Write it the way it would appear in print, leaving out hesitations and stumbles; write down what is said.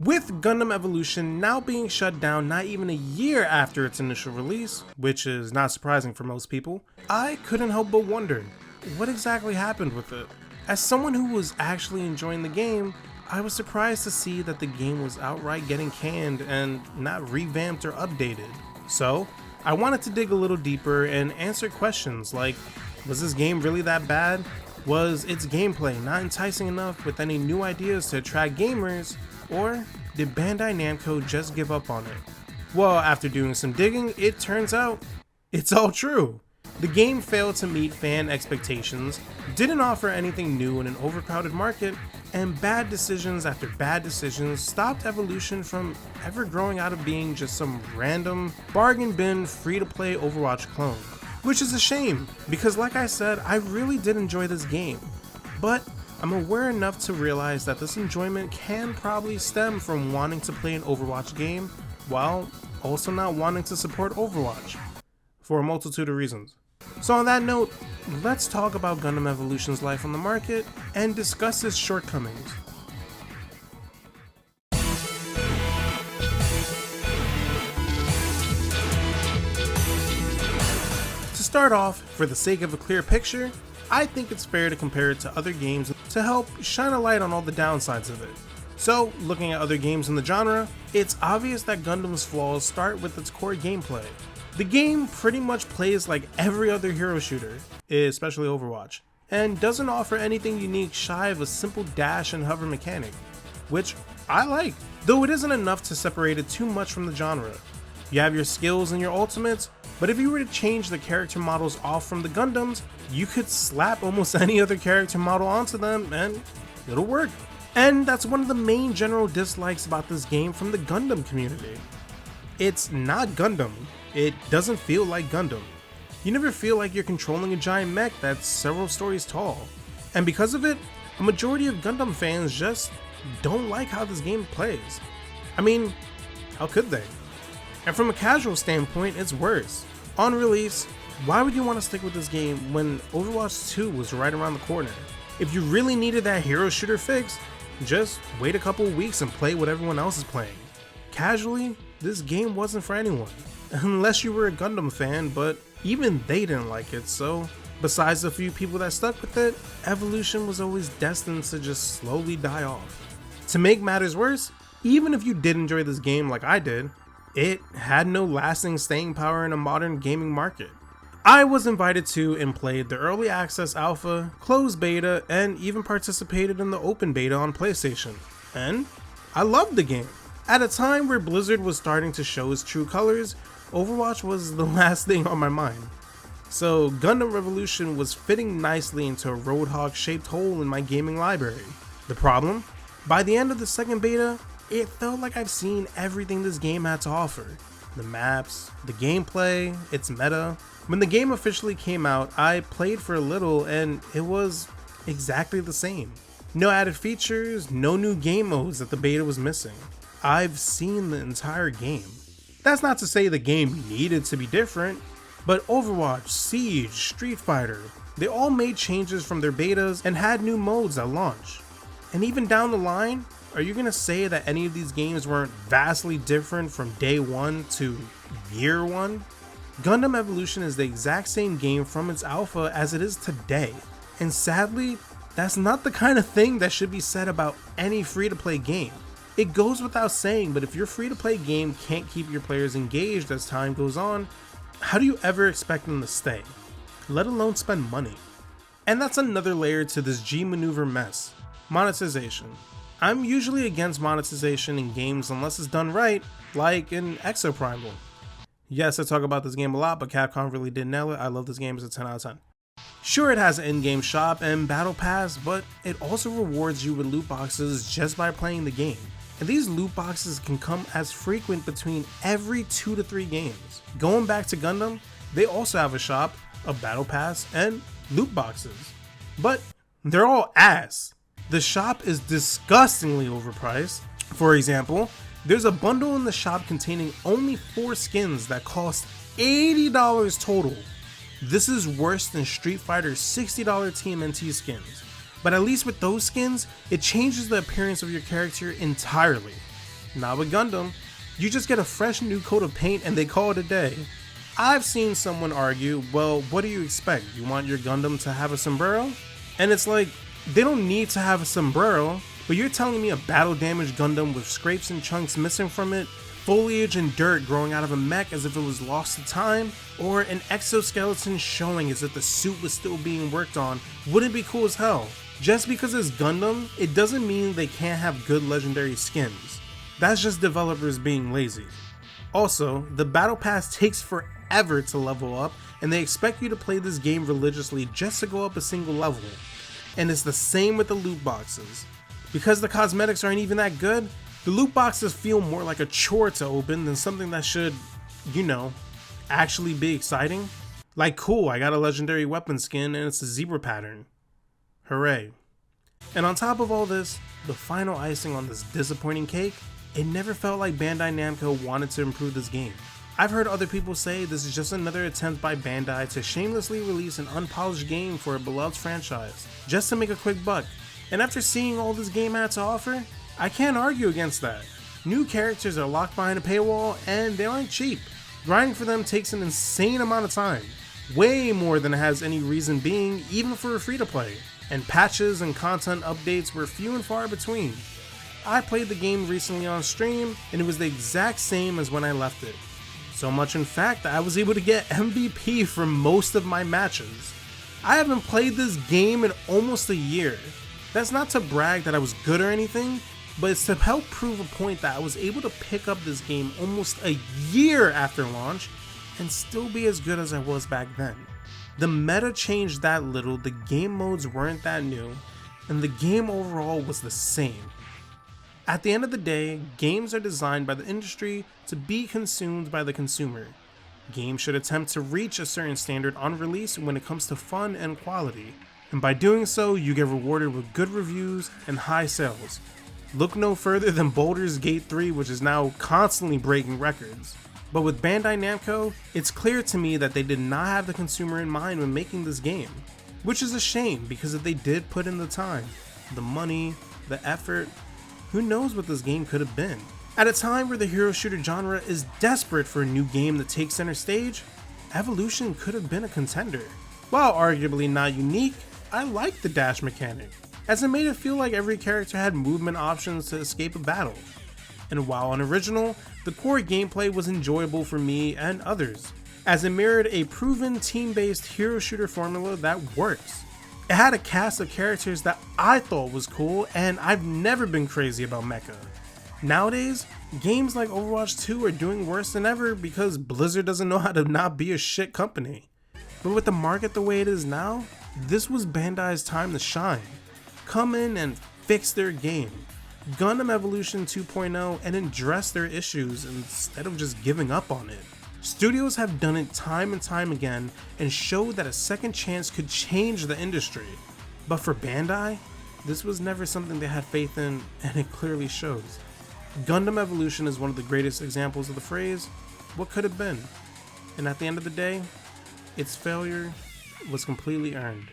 With Gundam Evolution now being shut down not even a year after its initial release, which is not surprising for most people, I couldn't help but wonder, what exactly happened with it? As someone who was actually enjoying the game, I was surprised to see that the game was outright getting canned and not revamped or updated. So, I wanted to dig a little deeper and answer questions like, was this game really that bad? Was its gameplay not enticing enough with any new ideas to attract gamers? Or did Bandai Namco just give up on it? Well, after doing some digging, it turns out it's all true. The game failed to meet fan expectations, didn't offer anything new in an overcrowded market, and bad decisions after bad decisions stopped Evolution from ever growing out of being just some random bargain bin free-to-play Overwatch clone. Which is a shame, because like I said, I really did enjoy this game. But I'm aware enough to realize that this enjoyment can probably stem from wanting to play an Overwatch game while also not wanting to support Overwatch, for a multitude of reasons. So on that note, let's talk about Gundam Evolution's life on the market and discuss its shortcomings. To start off, for the sake of a clear picture, I think it's fair to compare it to other games to help shine a light on all the downsides of it. So, looking at other games in the genre, it's obvious that Gundam's flaws start with its core gameplay. The game pretty much plays like every other hero shooter, especially Overwatch, and doesn't offer anything unique shy of a simple dash and hover mechanic, which I like, though it isn't enough to separate it too much from the genre. You have your skills and your ultimates, but if you were to change the character models off from the Gundams, you could slap almost any other character model onto them and it'll work. And that's one of the main general dislikes about this game from the Gundam community. It's not Gundam. It doesn't feel like Gundam. You never feel like you're controlling a giant mech that's several stories tall. And because of it, a majority of Gundam fans just don't like how this game plays. I mean, how could they? And from a casual standpoint, it's worse. On release, why would you want to stick with this game when Overwatch 2 was right around the corner? If you really needed that hero shooter fix, just wait a couple weeks and play what everyone else is playing. Casually, this game wasn't for anyone, unless you were a Gundam fan, but even they didn't like it, so besides the few people that stuck with it, Evolution was always destined to just slowly die off. To make matters worse, even if you did enjoy this game like I did, it had no lasting staying power in a modern gaming market. I was invited to and played the early access alpha, closed beta, and even participated in the open beta on PlayStation, and I loved the game. At a time where Blizzard was starting to show its true colors, Overwatch was the last thing on my mind. So Gundam Evolution was fitting nicely into a Roadhog shaped hole in my gaming library. The problem? By the end of the second beta, it felt like I've seen everything this game had to offer. The maps, the gameplay, its meta. When the game officially came out, I played for a little and it was exactly the same. No added features, no new game modes that the beta was missing. I've seen the entire game. That's not to say the game needed to be different, but Overwatch, Siege, Street Fighter, they all made changes from their betas and had new modes at launch. And even down the line, are you gonna say that any of these games weren't vastly different from day one to year one? Gundam Evolution is the exact same game from its alpha as it is today. And sadly, that's not the kind of thing that should be said about any free-to-play game. It goes without saying, but if your free-to-play game can't keep your players engaged as time goes on, how do you ever expect them to stay? Let alone spend money. And that's another layer to this G-maneuver mess. Monetization. I'm usually against monetization in games unless it's done right, like in Exoprimal. Yes, I talk about this game a lot, but Capcom really did nail it. I love this game, it's a 10 out of 10. Sure, it has an in-game shop and battle pass, but it also rewards you with loot boxes just by playing the game. And these loot boxes can come as frequent between every 2 to 3 games. Going back to Gundam, they also have a shop, a battle pass, and loot boxes. But they're all ass. The shop is disgustingly overpriced. For example, there's a bundle in the shop containing only 4 skins that cost $80 total. This is worse than Street Fighter's $60 TMNT skins. But at least with those skins, it changes the appearance of your character entirely. Not with Gundam. You just get a fresh new coat of paint and they call it a day. I've seen someone argue, well, what do you expect? You want your Gundam to have a sombrero? And it's like, they don't need to have a sombrero, but you're telling me a battle damaged Gundam with scrapes and chunks missing from it, foliage and dirt growing out of a mech as if it was lost to time, or an exoskeleton showing as if the suit was still being worked on wouldn't be cool as hell. Just because it's Gundam, it doesn't mean they can't have good legendary skins. That's just developers being lazy. Also, the battle pass takes forever to level up, and they expect you to play this game religiously just to go up a single level. And it's the same with the loot boxes. Because the cosmetics aren't even that good, the loot boxes feel more like a chore to open than something that should, actually be exciting. Like, cool, I got a legendary weapon skin and it's a zebra pattern. Hooray. And on top of all this, the final icing on this disappointing cake, it never felt like Bandai Namco wanted to improve this game. I've heard other people say this is just another attempt by Bandai to shamelessly release an unpolished game for a beloved franchise, just to make a quick buck. And after seeing all this game had to offer, I can't argue against that. New characters are locked behind a paywall and they aren't cheap. Grinding for them takes an insane amount of time, way more than it has any reason being, even for a free-to-play. And patches and content updates were few and far between. I played the game recently on stream and it was the exact same as when I left it. So much in fact that I was able to get MVP for most of my matches. I haven't played this game in almost a year. That's not to brag that I was good or anything, but it's to help prove a point that I was able to pick up this game almost a year after launch and still be as good as I was back then. The meta changed that little, the game modes weren't that new, and the game overall was the same. At the end of the day, games are designed by the industry to be consumed by the consumer. Games should attempt to reach a certain standard on release when it comes to fun and quality, and by doing so, you get rewarded with good reviews and high sales. Look no further than Baldur's Gate 3, which is now constantly breaking records. But with Bandai Namco, it's clear to me that they did not have the consumer in mind when making this game, which is a shame because if they did put in the time, the money, the effort, who knows what this game could have been. At a time where the hero shooter genre is desperate for a new game to take center stage, Evolution could have been a contender. While arguably not unique, I liked the dash mechanic, as it made it feel like every character had movement options to escape a battle. And while unoriginal, the core gameplay was enjoyable for me and others, as it mirrored a proven team-based hero shooter formula that works. It had a cast of characters that I thought was cool, and I've never been crazy about mecha. Nowadays, games like Overwatch 2 are doing worse than ever because Blizzard doesn't know how to not be a shit company. But with the market the way it is now, this was Bandai's time to shine. Come in and fix their game. Gundam Evolution 2.0 and address their issues instead of just giving up on it. Studios have done it time and time again and showed that a second chance could change the industry. But for Bandai, this was never something they had faith in, and it clearly shows. Gundam Evolution is one of the greatest examples of the phrase, what could have been? And at the end of the day, its failure was completely earned.